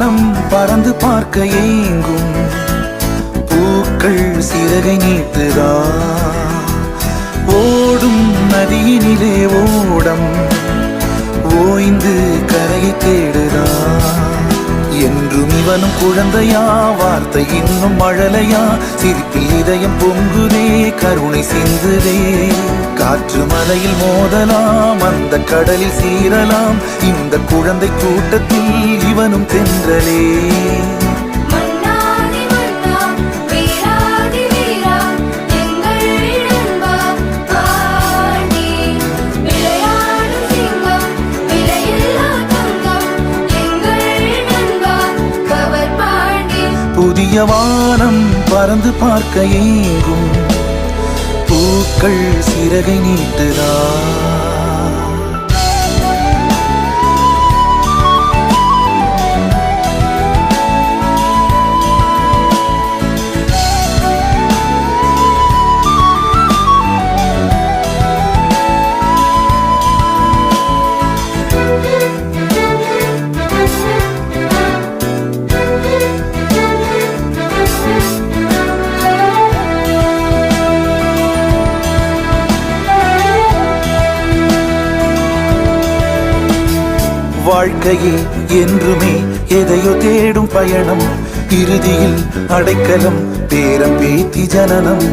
வானம் பறந்து பார்க்க ஏங்கும் பூக்கள் சிறகை நீட்டுதா ஓடும் நதியினிலே ஓடம் ஓய்ந்து கரையை தேடுதா என்றும் இவனும் குழந்தையா வார்த்தை இன்னும் மழலையா சிரிப்பில் இதயம் பொங்குதே கருணை சிந்துதே காற்று மலையில் மோதலாம் அந்த கடலில் சீரலாம் இந்த குழந்தை கூட்டத்தில் இவனும் தென்றலே புதிய வானம் பறந்து பார்க்க ஏங்கும் பூக்கள் சிறகை நீட்டுதா வாழ்க்கையே என்றுமே எதையோ தேடும் பயணம் இறுதியில் அடைக்கலம் பேரம் பேத்தி ஜனனம்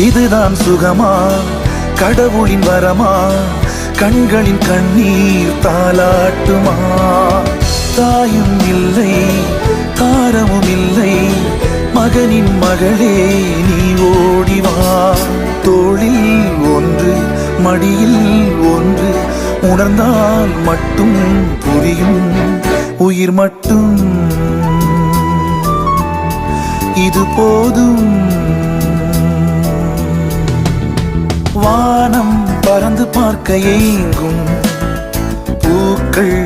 இதுதான் சுகமா கடவுளின் வரமா கண்களின் கண்ணீர் தாலாட்டுமா தாயும் இல்லை தாரமும் இல்லை மகனின் மகளே நீ ஓடிவா தோளில் ஒன்று மடியில் ஒன்று உணர்ந்தால் மட்டும் புரியும் உயிர் மட்டும் இது போதும் வானம் பறந்து பார்க்க ஏங்கும் பூக்கள்